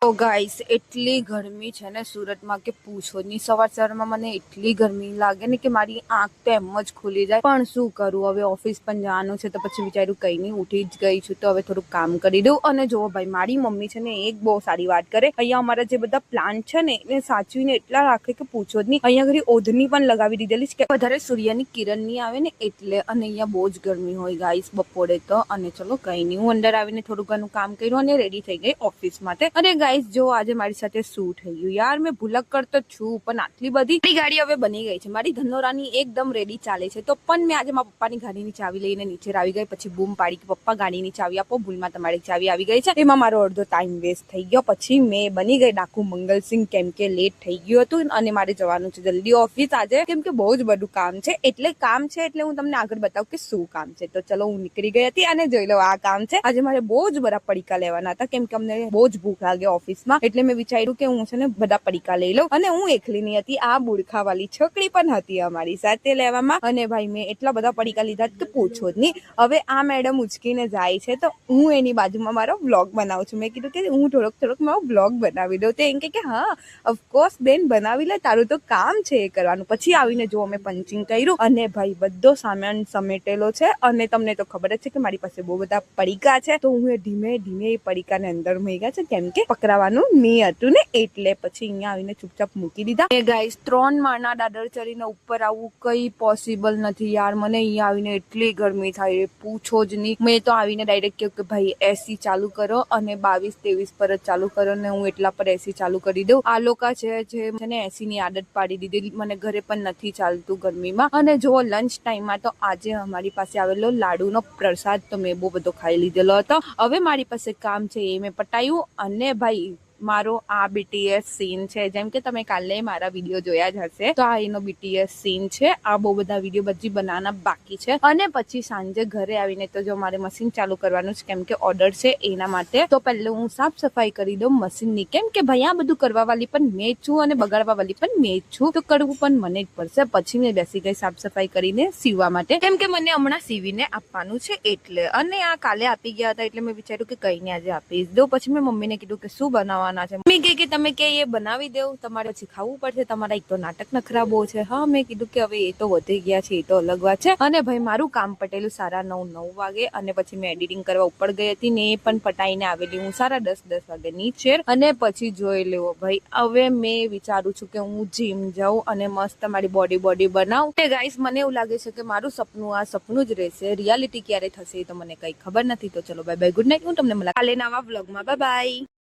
તો ગાઈસ એટલી ગરમી છે ને સુરતમાં કે પૂછો નહીં। સવારમાં મને એટલી ગરમી લાગે ને કે મારી આંખ તો એમ જ ખુલી જાય। પણ શું કરું, હવે ઓફિસ પણ જવાનું છે તો પછી વિચાર્યું કંઈ નહીં, ઉઠી જ ગઈ છું તો હવે થોડુંક કામ કરી દઉં। અને જો ભાઈ મારી મમ્મી છે ને એક બહુ સારી વાત કરે, અહીંયા અમારા જે બધા પ્લાન્ટ છે ને એને સાચવીને એટલા રાખે કે પૂછો જ નહીં। અહીંયા ઘડી ઓઢની પણ લગાવી દીધેલી છે કે વધારે સૂર્યની કિરણ નહીં આવે ને એટલે। અને અહીંયા બહુ જ ગરમી હોય ગાઈસ બપોરે તો। અને ચલો કંઈ નહીં, હું અંદર આવીને થોડું ઘણું કામ કર્યું અને રેડી થઈ ગઈ ઓફિસ માટે। અને ગાઈસ જો આજે મારી સાથે શું થઈ ગયું યાર, મેં ભૂલક કરતો છું પણ આટલી બધી ગાડી હવે બની ગઈ છે મારી ધનોરાની એકદમ રેડી ચાલે છે। તો પણ મેં આજે મારા પપ્પાની ગાડીની ચાવી લઈને નીચે આવી ગઈ, પછી બૂમ પાડી કે પપ્પા ગાડીની ચાવી આપો, ભૂલમાં તમારી ચાવી આવી ગઈ છે। એમાં મારો અડધો ટાઈમ વેસ્ટ થઈ ગયો। પછી મેં બની ગઈ ડાકુ મંગલસિંહ કેમ કે લેટ થઈ ગયું હતું અને મારે જવાનું છે જલ્દી ઓફિસ આજે, કેમ કે બહુ જ બધું કામ છે। એટલે હું તમને આગળ બતાવું કે શું કામ છે। તો ચલો હું નીકળી ગઈ હતી અને જોઈ લો આ કામ છે। આજે મારે બહુ જ બધા પડીકા લેવાના હતા કેમ કે અમને બહુ જ ભૂખ લાગે ઓફિસમાં, એટલે મેં વિચાર્યું કે હું છે ને બધા પડીકા લઈ લઉં। અને હું એકલી નહીં હતી, આ બુરખા વાળી છોકરી પણ હતી અમારી સાથે લેવામાં। અને ભાઈ મેં એટલા બધા પડીકા લીધા કે પૂછો જ નહીં। હવે આ મેડમ ઉચકીને જાય છે તો હું એની બાજુમાં મારો વ્લોગ બનાવું છું। મેં કીધું કે હું થોડોક મારો વ્લોગ બનાવી દઉં, તો એમ કે હા ઓફકોર્સ બેન બનાવી લે, તારું તો કામ છે એ કરવાનું। પછી આવીને જો અમે પંચિંગ કર્યું અને ભાઈ બધો સામાન સમેટેલો છે। અને તમને તો ખબર જ છે કે મારી પાસે બહુ બધા પડીકા છે, તો હું ધીમે ધીમે એ પડીકાને અંદર મૂક્યા છે કેમ કે પકડાવાનું નહીં હતું ને એટલે। પછી અહીંયા આવીને ચૂપચાપ મૂકી દીધા। એ ગાઈસ 3 માળના દાદર ચડીને ઉપર આવવું કઈ પોસિબલ નથી યાર। મને અહીંયા આવીને એટલી ગરમી થાય પૂછો જ નહીં। મેં તો આવીને ડાયરેક્ટ કહ્યું કે ભાઈ એસી ચાલુ કરો અને 22-23 પર જ ચાલુ કરો ને હું એટલા પર એસી ચાલુ કરી દઉં। આ લોકો છે જે મને એસી ની આદત પાડી દીધી, મને ઘરે પણ નથી ચાલતું ગરમીમાં। અને જો લંચ ટાઈમમાં તો આજે અમારી પાસે આવેલો લાડુનો પ્રસાદ તો મેં બહુ બધો ખાઈ લીધેલો હતો। હવે મારી પાસે કામ છે એ મેં પટાયું। અને ભાઈ મારો આ BTS સીન છે, જેમ કે તમે કાલે મારા વિડીયો જોયા જ હશે તો આ એનો BTS સીન છે। આ બહુ બધા વિડીયો બધી બનાવવાના બાકી છે। અને પછી સાંજે ઘરે આવીને તો જો મારે મશીન ચાલુ કરવાનું છે કેમ કે ઓર્ડર છે એના માટે। તો પહેલું હું સાફ સફાઈ કરી દઉં મશીનની, કેમ કે ભાઈ આ બધું કરવા વાળી પણ મેં જ છું અને બગાડવા વાળી પણ મેં જ છું, તો કરવું પણ મને જ પડશે। પછી મેં બેસી ગઈ સાફ સફાઈ કરીને સીવવા માટે, કેમ કે મને હમણાં સીવીને આપવાનું છે એટલે। અને આ કાલે આપી ગયા હતા એટલે મેં વિચાર્યું કે કઈ આજે આપી દઉં। પછી મેં મમ્મીને કીધું કે શું બનાવવાના છે, મમ્મી કે તમે કે એ બનાવી દેવું, તમારે પછી ખાવું પડશે, તમારા એક તો નાટક નખરા બહુ છે। હા મેં કીધું કે હવે એ તો વધી ગયા છે, એ તો અલગ વાત છે। અને ભાઈ મારું કામ પટેલું 9:30 વાગે અને પછી મેં એડિટિંગ કરવા ઉપર ગઈ હતી ને એ પણ પટાઈને આવેલી હું 10:30 વાગે નીચે। અને પછી જોઈ લેવો ભાઈ હવે મેં વિચારું છું કે હું જીમ જાઉં અને મસ્ત મારી બોડી બનાવું। ગાઈસ મને એવું લાગે છે કે મારું સપનું આ સપનું જ રહેશે, રિયાલિટી ક્યારે થશે તો મને કઈ ખબર નથી। તો ચલો બાય બાય, ગુડ નાઇટ। હું તમને મળા કાલે નવા વ્લોગમાં, બાય બાય।